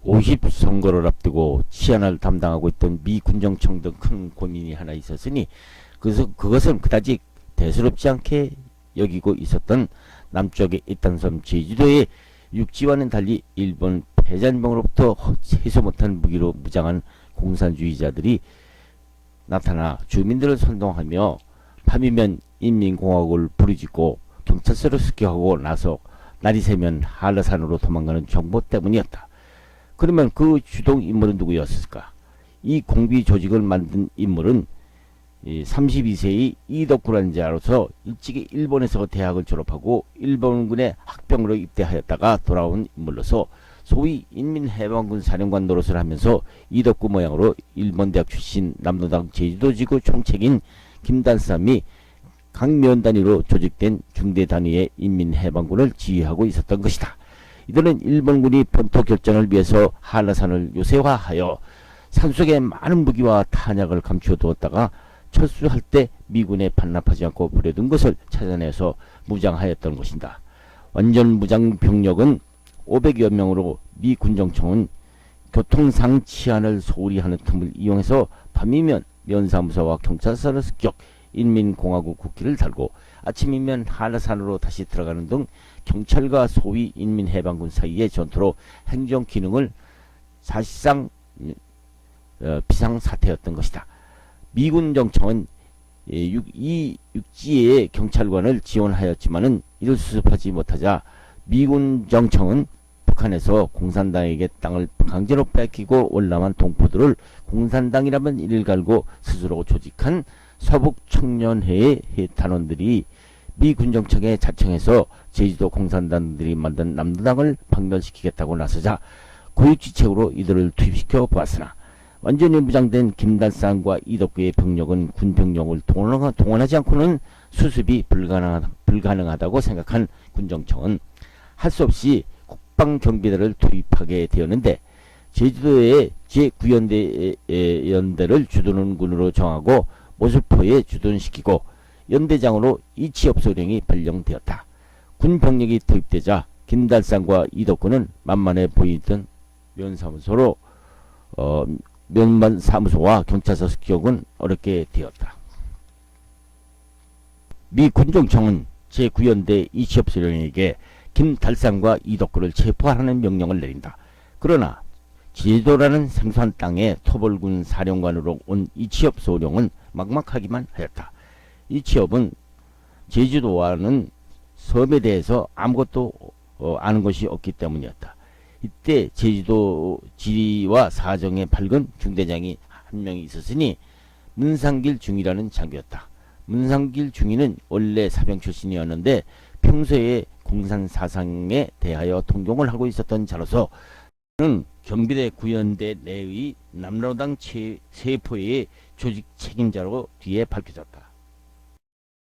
50선거를 앞두고 치안을 담당하고 있던 미 군정청 등 큰 고민이 하나 있었으니 그것은 그다지 대수롭지 않게 여기고 있었던 남쪽에 있던 섬 제주도의 육지와는 달리 일본 패잔병으로부터 해소 못한 무기로 무장한 공산주의자들이 나타나 주민들을 선동하며 밤이면 인민공화국을 부르짖고 경찰서를 습격하고 나서 날이 새면 한라산으로 도망가는 정보 때문이었다. 그러면 그 주동 인물은 누구였을까? 이 공비 조직을 만든 인물은 32세의 이덕구라는 자로서 일찍이 일본에서 대학을 졸업하고 일본군의 학병으로 입대하였다가 돌아온 인물로서 소위 인민해방군 사령관 노릇을 하면서 이덕구 모양으로 일본 대학 출신 남로당 제주도지구 총책인 김단삼이 강면 단위로 조직된 중대 단위의 인민해방군을 지휘하고 있었던 것이다. 이들은 일본군이 본토 결전을 위해서 한라산을 요새화하여 산속에 많은 무기와 탄약을 감추어두었다가 철수할 때 미군에 반납하지 않고 버려둔 것을 찾아내서 무장하였던 것이다. 완전 무장 병력은 500여 명으로 미 군정청은 교통상 치안을 소홀히 하는 틈을 이용해서 밤이면 면사무소와 경찰서를 습격, 인민공화국 국기를 달고 아침이면 한라산으로 다시 들어가는 등 경찰과 소위 인민해방군 사이의 전투로 행정 기능을 사실상 비상사태였던 것이다. 미군 정청은 이 육지의 경찰관을 지원하였지만은 이를 수습하지 못하자 미군 정청은 북한에서 공산당에게 땅을 강제로 뺏기고 올라만 동포들을 공산당이라면 이를 갈고 스스로 조직한 서북청년회의 단원들이 미 군정청에 자청해서 제주도 공산당들이 만든 남로당을 박멸시키겠다고 나서자 고육지책으로 이들을 투입시켜 보았으나 완전히 무장된 김단산과 이덕구의 병력은 군병력을 동원하지 않고는 수습이 불가능하다고 생각한 군정청은 할 수 없이 국방경비대를 투입하게 되었는데 제주도의 제9연대 연대를 주둔은 군으로 정하고 모슬포에 주둔시키고 연대장으로 이치업 소령이 발령되었다. 군병력이 투입되자 김달산과 이덕구는 만만해 보이던 면사무소와 경찰서 습격은 어렵게 되었다. 미 군정청은 제9연대 이치업 소령에게 김달산과 이덕구를 체포하라는 명령을 내린다. 그러나 제주도라는 생소한 땅에 토벌군 사령관으로 온 이치업 소령은 막막하기만 하였다. 이치업은 제주도와는 섬에 대해서 아무것도 아는 것이 없기 때문이었다. 이때 제주도 지리와 사정에 밝은 중대장이 한 명이 있었으니 문상길 중이라는 장교였다. 문상길 중위는 원래 사병 출신이었는데 평소에 공산 사상에 대하여 통용을 하고 있었던 자로서 그는 경비대 9연대 내의 남로당 세포의 조직 책임자로 뒤에 밝혀졌다.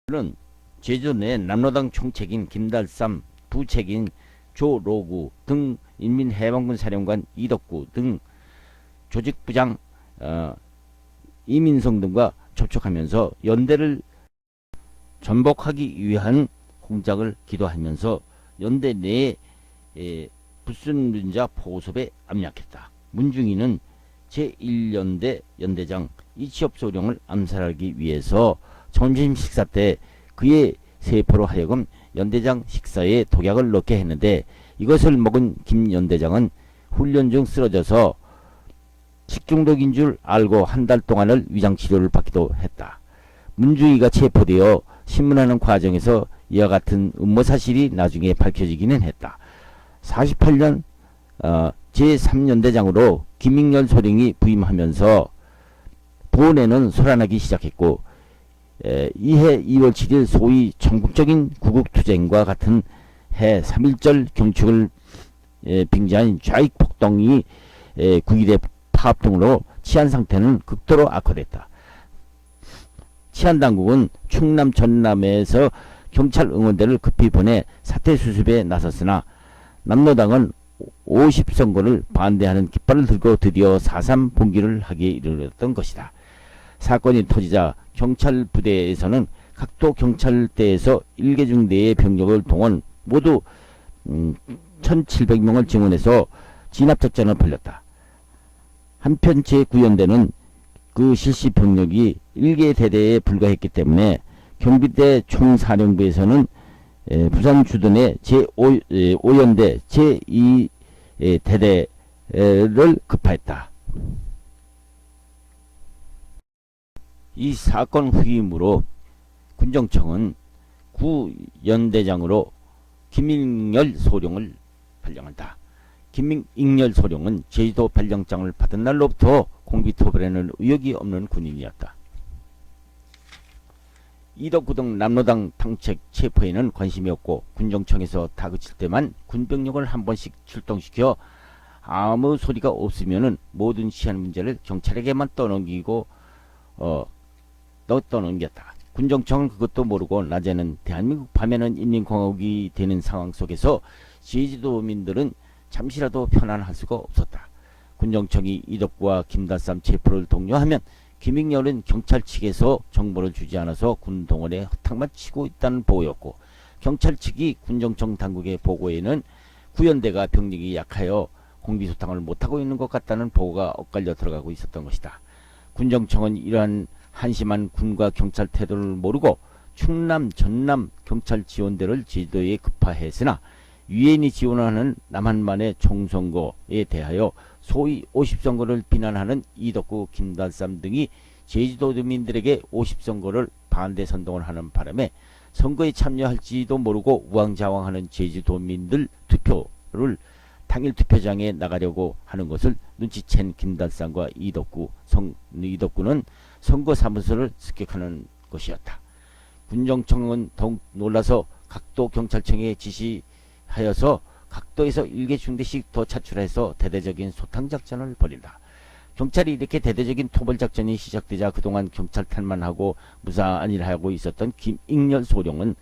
그는 제주 내 남로당 총책인 김달삼, 부책인 조로구 등 인민해방군 사령관 이덕구 등 조직부장 이민성 등과 접촉하면서 연대를 전복하기 위한 공작을 기도하면서 연대 내에 불순자 포섭에 압력했다. 문중인은 제1연대 연대장 이치업 소령을 암살하기 위해서 점심 식사 때 그의 세포로 하여금 연대장 식사에 독약을 넣게 했는데 이것을 먹은 김 연대장은 훈련 중 쓰러져서 식중독인 줄 알고 한 달 동안을 위장치료를 받기도 했다. 문중이가 체포되어 신문하는 과정에서 이와 같은 음모 사실이 나중에 밝혀지기는 했다. 48년 제3연대장으로 김익렬 소령이 부임하면서 본에는 소란하기 시작했고 이해 2월 7일 소위 전국적인 구국투쟁과 같은 해 3.1절 경축을 빙자한 좌익 폭동이 9.1의 파업 등으로 치안 상태는 극도로 악화됐다. 치안당국은 충남 전남에서 경찰 응원대를 급히 보내 사태 수습에 나섰으나 남로당은 50선거를 반대하는 깃발을 들고 드디어 4.3 봉기를 하기에 이르렀던 것이다. 사건이 터지자 경찰 부대에서는 각도 경찰대에서 1계중 내의 병력을 동원 모두 1700명을 증원해서 진압작전을 벌였다. 한편 제9연대는 그 실시 병력이 1개 대대에 불과했기 때문에 경비대 총사령부에서는 부산 주둔의 제5연대 제2대대를 급파했다. 이 사건 후임으로 군정청은 구연대장으로 김익렬 소령을 발령한다. 김익렬 소령은 제주도 발령장을 받은 날로부터 공비토벌에는 의욕이 없는 군인이었다. 이덕구 등 남로당 당책 체포에는 관심이 없고 군정청에서 다그칠 때만 군병력을 한 번씩 출동시켜 아무 소리가 없으면은 모든 시한 문제를 경찰에게만 떠넘겼다. 군정청은 그것도 모르고 낮에는 대한민국, 밤에는 인민공화국이 되는 상황 속에서 제주도민들은 잠시라도 편안할 수가 없었다. 군정청이 이덕구와 김달삼 체포를 독려하면 김익렬은 경찰 측에서 정보를 주지 않아서 군동원에 허탕만 치고 있다는 보고였고, 경찰 측이 군정청 당국의 보고에는 구연대가 병력이 약하여 공비소탕을 못하고 있는 것 같다는 보고가 엇갈려 들어가고 있었던 것이다. 군정청은 이러한 한심한 군과 경찰 태도를 모르고 충남, 전남 경찰 지원대를 제주도에 급파했으나 유엔이 지원하는 남한만의 총선거에 대하여 소위 50선거를 비난하는 이덕구, 김달삼 등이 제주도민들에게 50선거를 반대 선동을 하는 바람에 선거에 참여할지도 모르고 우왕좌왕하는 제주도민들 투표를 당일 투표장에 나가려고 하는 것을 눈치챈 김달삼과 이덕구는 선거사무소를 습격하는 것이었다. 군정청은 더욱 놀라서 각도 경찰청에 지시하여서 각도에서 1개 중대씩 더 차출해서 대대적인 소탕작전을 벌인다. 경찰이 이렇게 대대적인 토벌작전이 시작되자 그동안 경찰 탓만 하고 무사한 일을 하고 있었던 김익렬 소령은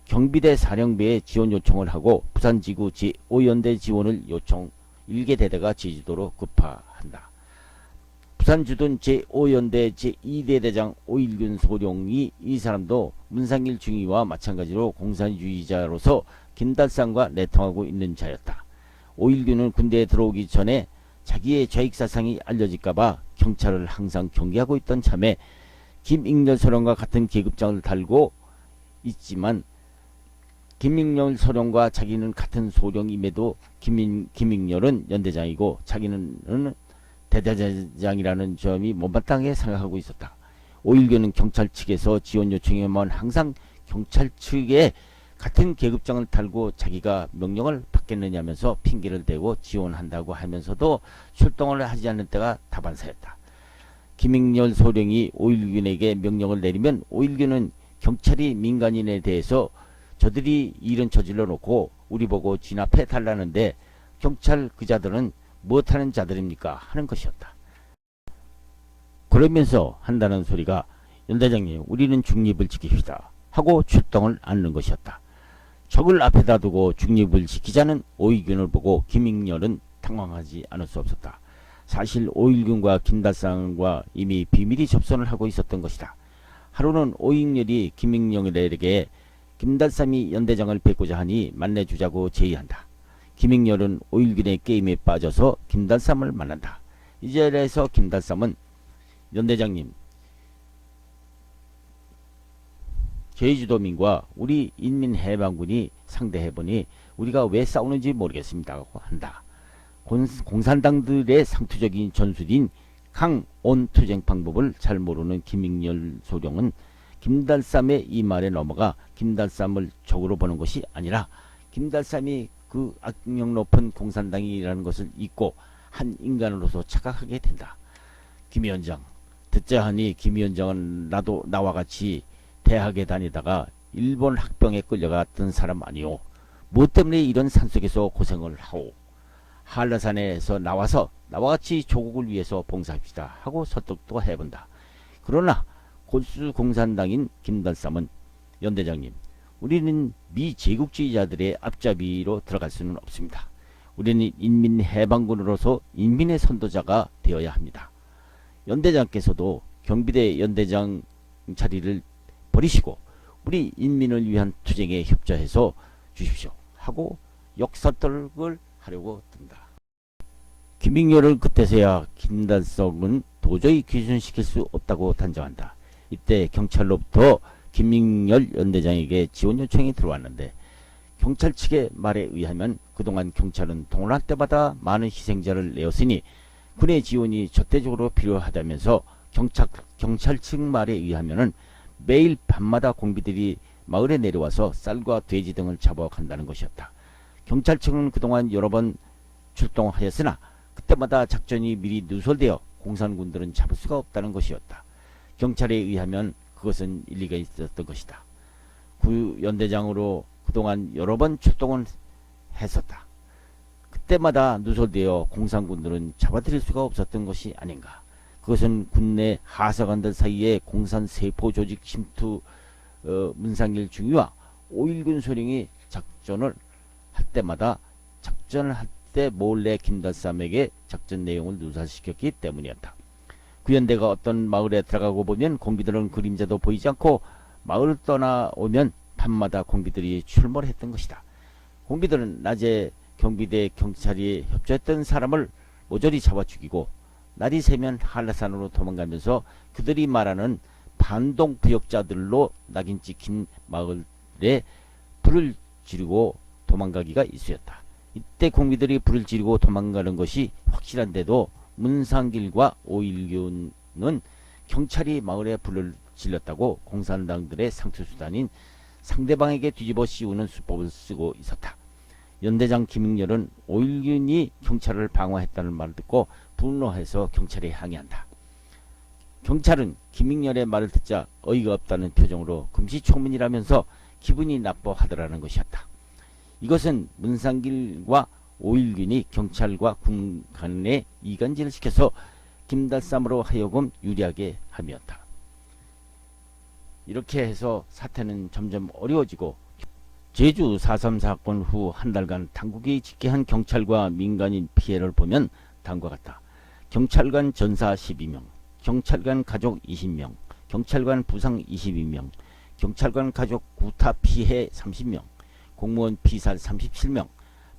경비대 사령부에 지원 요청을 하고 부산지구 제5연대 지원을 요청 1개 대대가 제주도로 급파한다. 부산주둔 제5연대 제2대대장 오일균 소령이 이 사람도 문상일 중위와 마찬가지로 공산주의자로서 김달삼과 내통하고 있는 자였다. 오일균은 군대에 들어오기 전에 자기의 좌익사상이 알려질까봐 경찰을 항상 경계하고 있던 참에 김익렬 소령과 같은 계급장을 달고 있지만 김익렬 소령과 자기는 같은 소령임에도 김익렬은 연대장이고 자기는 대대장이라는 점이 못마땅하게 생각하고 있었다. 오일균은 경찰 측에서 지원 요청이면 항상 경찰 측에 같은 계급장을 달고 자기가 명령을 받겠느냐면서 핑계를 대고 지원한다고 하면서도 출동을 하지 않는 때가 다반사였다. 김익렬 소령이 오일균에게 명령을 내리면 오일균은 경찰이 민간인에 대해서 저들이 일은 저질러 놓고 우리 보고 진압해 달라는데 경찰 그자들은 무엇하는 자들입니까? 하는 것이었다. 그러면서 한다는 소리가 연대장님 우리는 중립을 지킵시다 하고 출동을 않는 것이었다. 적을 앞에다 두고 중립을 지키자는 오일균을 보고 김익렬은 당황하지 않을 수 없었다. 사실 오일균과 김달삼과 이미 비밀이 접선을 하고 있었던 것이다. 하루는 오일균이 김익렬에게 김달삼이 연대장을 뵙고자 하니 만나주자고 제의한다. 김익렬은 오일균의 게임에 빠져서 김달삼을 만난다. 이 자리에서 김달삼은 연대장님 제주도민과 우리 인민해방군이 상대해보니 우리가 왜 싸우는지 모르겠습니다 한다. 공산당들의 상투적인 전술인 강온 투쟁 방법을 잘 모르는 김익렬 소령은 김달삼의 이 말에 넘어가 김달삼을 적으로 보는 것이 아니라 김달삼이 그 악명 높은 공산당이라는 것을 잊고 한 인간으로서 착각하게 된다. 김 위원장 듣자 하니 김 위원장은 나와 같이 대학에 다니다가 일본 학병에 끌려갔던 사람 아니오. 무엇 때문에 이런 산속에서 고생을 하오. 한라산에서 나와서 나와 같이 조국을 위해서 봉사합시다 하고 설득도 해본다. 그러나 골수 공산당인 김달삼은 연대장님 우리는 미제국주의자들의 앞잡이로 들어갈 수는 없습니다. 우리는 인민해방군으로서 인민의 선도자가 되어야 합니다. 연대장께서도 경비대 연대장 자리를 버리시고 우리 인민을 위한 투쟁에 협조해서 주십시오 하고 역설득을 하려고 든다. 김익렬을 그때서야 김달성은 도저히 귀순시킬 수 없다고 단정한다. 이때 경찰로부터 김익렬 연대장에게 지원 요청이 들어왔는데 경찰 측의 말에 의하면 그동안 경찰은 동원할 때마다 많은 희생자를 내었으니 군의 지원이 절대적으로 필요하다면서 경찰 측 말에 의하면은 매일 밤마다 공비들이 마을에 내려와서 쌀과 돼지 등을 잡아간다는 것이었다. 경찰 측은 그동안 여러 번 출동하였으나 그때마다 작전이 미리 누설되어 공산군들은 잡을 수가 없다는 것이었다. 경찰에 의하면 그것은 일리가 있었던 것이다. 구 연대장으로 그동안 여러 번 출동을 했었다. 그때마다 누설되어 공산군들은 잡아들일 수가 없었던 것이 아닌가. 그것은 군내 하사관들 사이에 공산 세포 조직 침투 문상길 중위와 5.1군 소령이 작전을 할 때 몰래 김달삼에게 작전 내용을 누설시켰기 때문이었다. 구연대가 어떤 마을에 들어가고 보면 공비들은 그림자도 보이지 않고 마을을 떠나오면 밤마다 공비들이 출몰을 했던 것이다. 공비들은 낮에 경비대 경찰이 협조했던 사람을 모조리 잡아 죽이고 날이 새면 한라산으로 도망가면서 그들이 말하는 반동 부역자들로 낙인 찍힌 마을에 불을 지르고 도망가기가 일쑤였다. 이때 공비들이 불을 지르고 도망가는 것이 확실한데도 문상길과 5.1군은 경찰이 마을에 불을 질렀다고 공산당들의 상투수단인 상대방에게 뒤집어 씌우는 수법을 쓰고 있었다. 연대장 김익렬은 5.1군이 경찰을 방어했다는 말을 듣고 분노해서 경찰에 항의한다. 경찰은 김익렬의 말을 듣자 어이가 없다는 표정으로 금시초문이라면서 기분이 나빠하더라는 것이었다. 이것은 문상길과 5.1군이 경찰과 군 간의 이간질을 시켜서 김달삼으로 하여금 유리하게 함이었다. 이렇게 해서 사태는 점점 어려워지고 제주 4.3 사건 후 한 달간 당국이 집계한 경찰과 민간인 피해를 보면 다음과 같다. 경찰관 전사 12명, 경찰관 가족 20명, 경찰관 부상 22명, 경찰관 가족 구타 피해 30명, 공무원 피살 37명,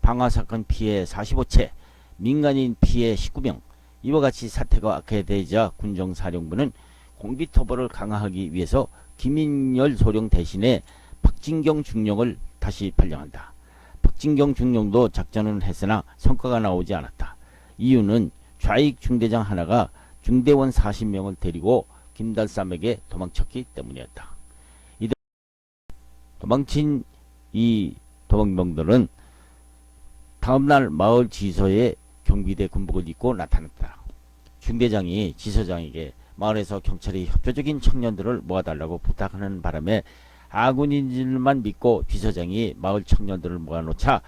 방화사건 피해 45채, 민간인 피해 19명. 이와 같이 사태가 악화되자 군정사령부는 공비토벌을 강화하기 위해서 김익렬 소령 대신에 박진경 중령을 다시 발령한다. 박진경 중령도 작전을 했으나 성과가 나오지 않았다. 이유는 좌익 중대장 하나가 중대원 40명을 데리고 김달삼에게 도망쳤기 때문이었다. 도망친 이 도망병들은 다음날 마을 지서에 경비대 군복을 입고 나타났다. 중대장이 지서장에게 마을에서 경찰이 협조적인 청년들을 모아달라고 부탁하는 바람에 아군인들만 믿고 지서장이 마을 청년들을 모아놓자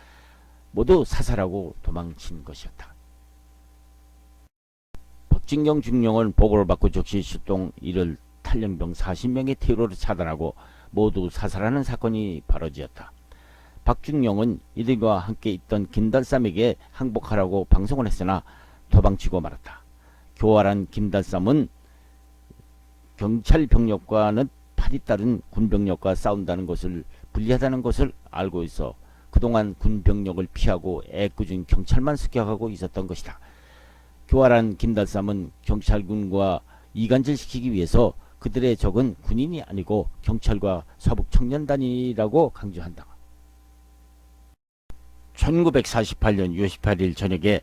모두 사살하고 도망친 것이었다. 박진경 중령은 보고를 받고 즉시 출동 이를 탈영병 40명의 테러를 차단하고 모두 사살하는 사건이 벌어지었다. 박중령은 이들과 함께 있던 김달삼에게 항복하라고 방송을 했으나 도망치고 말았다. 교활한 김달삼은 경찰 병력과는 팔이 따른 군병력과 싸운다는 것을 불리하다는 것을 알고 있어 그동안 군병력을 피하고 애꿎은 경찰만 습격하고 있었던 것이다. 교활한 김달삼은 경찰군과 이간질시키기 위해서 그들의 적은 군인이 아니고 경찰과 서북청년단이라고 강조한다. 1948년 6월 18일 저녁에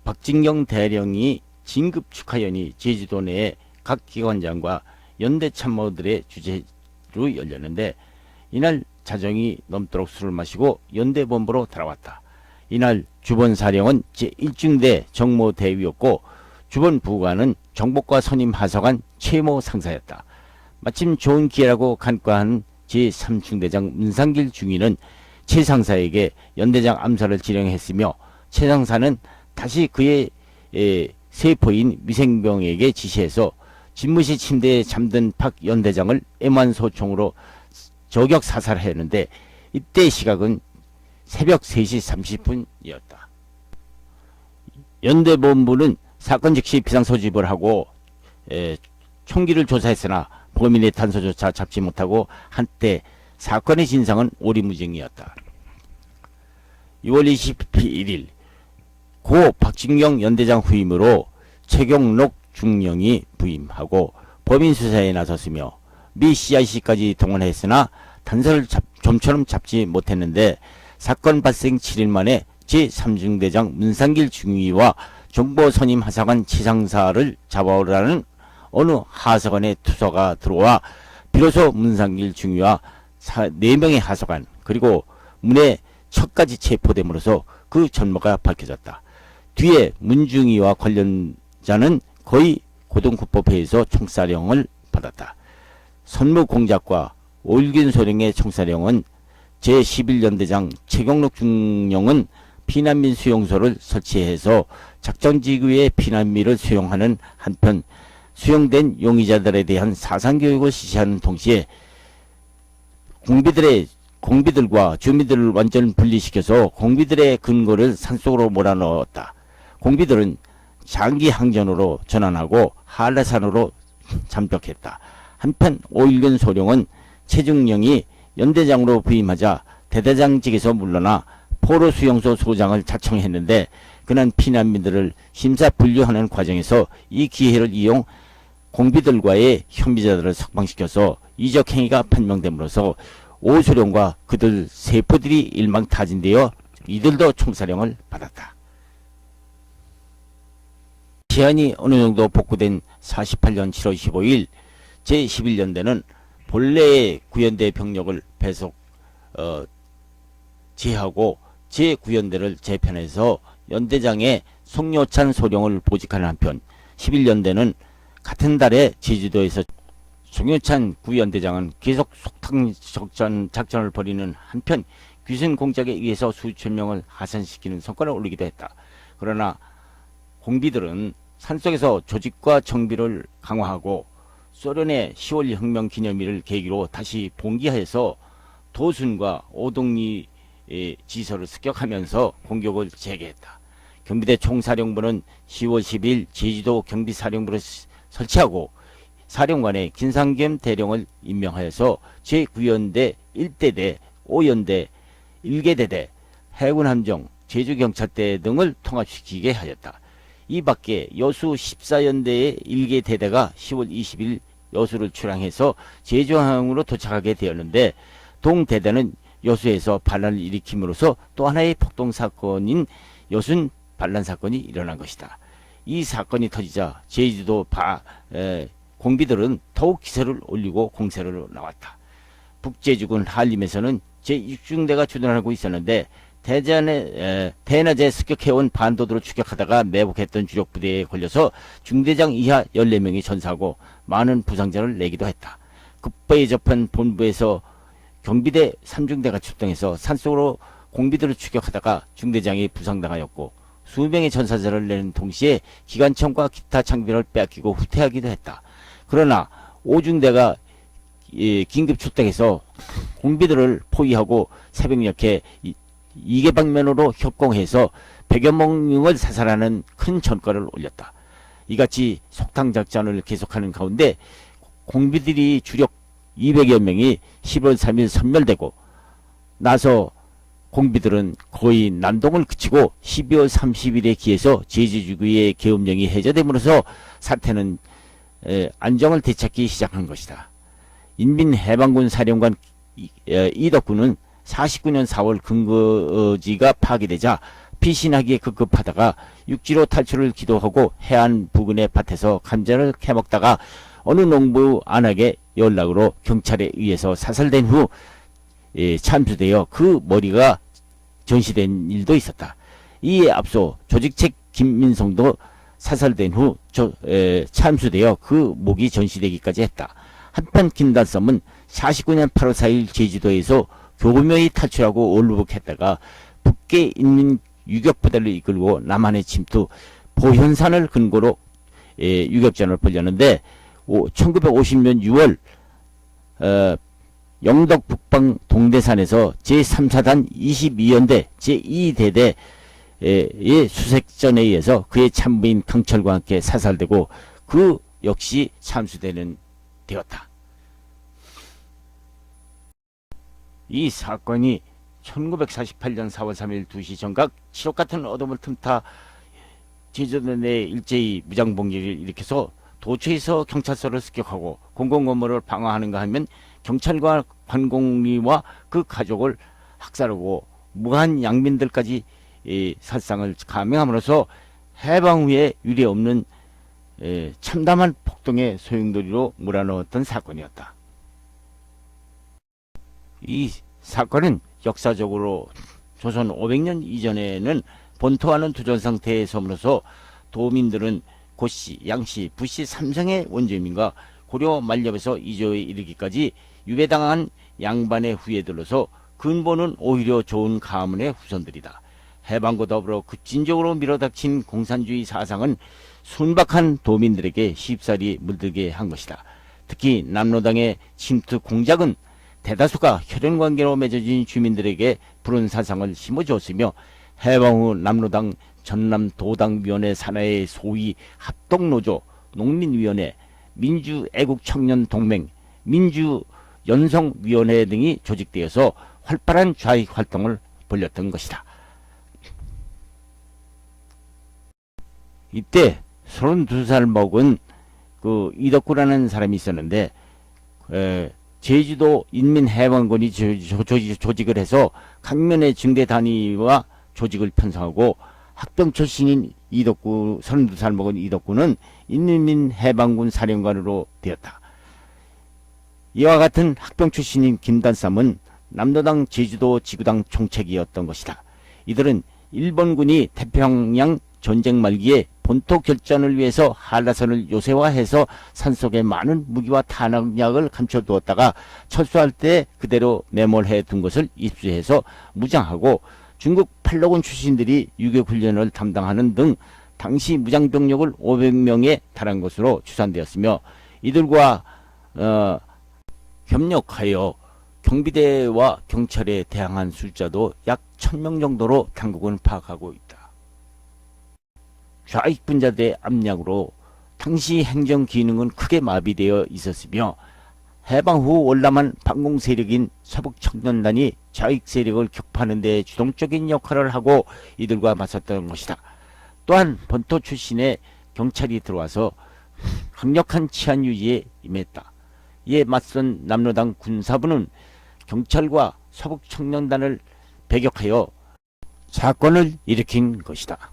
박진경 대령이 진급 축하연이 제주도 내에 각 기관장과 연대 참모들의 주재로 열렸는데 이날 자정이 넘도록 술을 마시고 연대본부로 들어왔다. 이날 주본사령은 제1중대 정모대위였고 주본부관은 정복과 선임 하사관 최모 상사였다. 마침 좋은 기회라고 간과한 제3중대장 문상길 중위는 최 상사에게 연대장 암살을 지령했으며 최 상사는 다시 그의 세포인 미생병에게 지시해서 집무실 침대에 잠든 박 연대장을 애만소총으로 저격 사살했는데 이때 시각은 새벽 3시 30분이었다. 연대본부는 사건 즉시 비상소집을 하고 총기를 조사했으나 범인의 단서조차 잡지 못하고 한때 사건의 진상은 오리무중이었다. 6월 21일 고 박진경 연대장 후임으로 최경록 중령이 부임하고 범인 수사에 나섰으며 미 CIC까지 동원했으나 단서를 좀처럼 잡지 못했는데 사건 발생 7일 만에 제3중대장 문상길 중위와 정보 선임 하사관 지상사를 잡아오라는 어느 하사관의 투서가 들어와 비로소 문상길 중위와 4명의 하사관 그리고 문의 척까지 체포됨으로써 그 전모가 밝혀졌다. 뒤에 문중위와 관련자는 거의 고등국법회에서 총사령을 받았다. 선무공작과 올균소령의 총사령은 제11연대장 최경록 중령은 피난민 수용소를 설치해서 작전지구의 피난민을 수용하는 한편 수용된 용의자들에 대한 사상교육을 실시하는 동시에 공비들과 주민들을 완전 분리시켜서 공비들의 근거를 산속으로 몰아넣었다. 공비들은 장기 항전으로 전환하고 한라산으로 잠적했다. 한편 오일근 소령은 최중령이 연대장으로 부임하자 대대장직에서 물러나 포로 수용소 소장을 자청했는데 그는 피난민들을 심사 분류하는 과정에서 이 기회를 이용 공비들과의 혐의자들을 석방시켜서 이적 행위가 판명됨으로써 오소령과 그들 세포들이 일망타진되어 이들도 총사령을 받았다. 시한이 어느 정도 복구된 48년 7월 15일 제11연대는 본래의 구연대 병력을 배속 제하고 제9연대를 재편해서 연대장의 송요찬 소령을 보직하는 한편 11연대는 같은 달에 제주도에서 송요찬 구연대장은 계속 속탕 작전을 벌이는 한편 귀순 공작에 의해서 수천 명을 하산시키는 성과를 올리기도 했다. 그러나 공비들은 산속에서 조직과 정비를 강화하고 소련의 10월 혁명 기념일을 계기로 다시 봉기하여서 도순과 오동리의 지서를 습격하면서 공격을 재개했다. 경비대 총사령부는 10월 10일 제주도 경비사령부를 설치하고 사령관의 김상겸 대령을 임명하여서 제9연대 1대대, 5연대, 1계대대, 해군함정, 제주경찰대 등을 통합시키게 하였다. 이 밖에 여수 14연대의 1계대대가 10월 20일 여수를 출항해서 제주항으로 도착하게 되었는데 동대대는 여수에서 반란을 일으킴으로써 또 하나의 폭동사건인 여순 반란사건이 일어난 것이다. 이 사건이 터지자 제주도 공비들은 더욱 기세를 올리고 공세로 나왔다. 북제주군 한림에서는 제6중대가 주둔하고 있었는데 대낮에 습격해온 반도도를 추격하다가 매복했던 주력 부대에 걸려서 중대장 이하 14명이 전사하고 많은 부상자를 내기도 했다. 급부에 접한 본부에서 경비대 3중대가 출동해서 산속으로 공비들을 추격하다가 중대장이 부상당하였고 수명의 전사자를 내는 동시에 기관총과 기타 장비를 빼앗기고 후퇴하기도 했다. 그러나 5중대가 긴급 출동해서 공비들을 포위하고 새벽녘에 이계 방면으로 협공해서 100여 명을 사살하는 큰 전과를 올렸다. 이같이 속탕작전을 계속하는 가운데 공비들이 주력 200여 명이 10월 3일 섬멸되고 나서 공비들은 거의 난동을 그치고 12월 30일에 기해서 제주지구의 계엄령이 해제됨으로써 사태는 안정을 되찾기 시작한 것이다. 인민해방군 사령관 이덕구는 49년 4월 근거지가 파괴되자 피신하기에 급급하다가 육지로 탈출을 기도하고 해안 부근의 밭에서 감자를 캐먹다가 어느 농부 안에게 연락으로 경찰에 의해서 사살된 후 참수되어 그 머리가 전시된 일도 있었다. 이에 앞서 조직책 김민성도 사살된 후 참수되어 그 목이 전시되기까지 했다. 한편 김단섬은 49년 8월 4일 제주도에서 교부명이 탈출하고 올루북했다가 북계 인민 유격부대를 이끌고 남한에 침투 보현산을 근거로 유격전을 벌였는데 1950년 6월 영덕 북방 동대산에서 제3사단 22연대 제2대대의 수색전에 의해서 그의 참부인 강철과 함께 사살되고 그 역시 참수되는 되었다. 이 사건이 1948년 4월 3일 2시 정각 칠흑 같은 어둠을 틈타 제주도 내 일제히 무장봉기를 일으켜서 도처에서 경찰서를 습격하고 공공건물을 방어하는가 하면 경찰과 관공리와 그 가족을 학살하고 무한 양민들까지 살상을 감행함으로써 해방 후에 유례없는 참담한 폭동의 소용돌이로 몰아넣었던 사건이었다. 이 사건은 역사적으로 조선 500년 이전에는 본토와는 두전 상태의 섬으로서 도민들은 고씨, 양씨, 부씨 삼성의 원주민과 고려 만렵에서 이조에 이르기까지 유배당한 양반의 후예들로서 근본은 오히려 좋은 가문의 후손들이다. 해방과 더불어 급진적으로 밀어닥친 공산주의 사상은 순박한 도민들에게 쉽사리 물들게 한 것이다. 특히 남로당의 침투 공작은 대다수가 혈연관계로 맺어진 주민들에게 푸른 사상을 심어주었으며 해방 후 남로당 전남도당위원회 산하의 소위 합동노조, 농민위원회, 민주애국청년동맹, 민주연성위원회 등이 조직되어서 활발한 좌익 활동을 벌였던 것이다. 이때 32살 먹은 그 이덕구라는 사람이 있었는데 제주도 인민해방군이 조직을 해서 강면의 증대 단위와 조직을 편성하고 학병 출신인 이덕구 32살 먹은 이덕구는 인민해방군 사령관으로 되었다. 이와 같은 학병 출신인 김단삼은 남로당 제주도 지구당 총책이었던 것이다. 이들은 일본군이 태평양 전쟁 말기에 본토 결전을 위해서 한라산을 요새화해서 산속에 많은 무기와 탄약을 감춰두었다가 철수할 때 그대로 매몰해 둔 것을 입수해서 무장하고 중국 팔로군 출신들이 유격훈련을 담당하는 등 당시 무장병력을 500명에 달한 것으로 추산되었으며 이들과 협력하여 경비대와 경찰에 대항한 숫자도 약 1000명 정도로 당국은 파악하고 있다. 좌익분자들의 압력으로 당시 행정 기능은 크게 마비되어 있었으며 해방 후 월남한 반공 세력인 서북청년단이 좌익 세력을 격파하는 데 주동적인 역할을 하고 이들과 맞섰던 것이다. 또한 본토 출신의 경찰이 들어와서 강력한 치안 유지에 임했다. 이에 맞선 남로당 군사부는 경찰과 서북청년단을 배격하여 사건을 일으킨 것이다.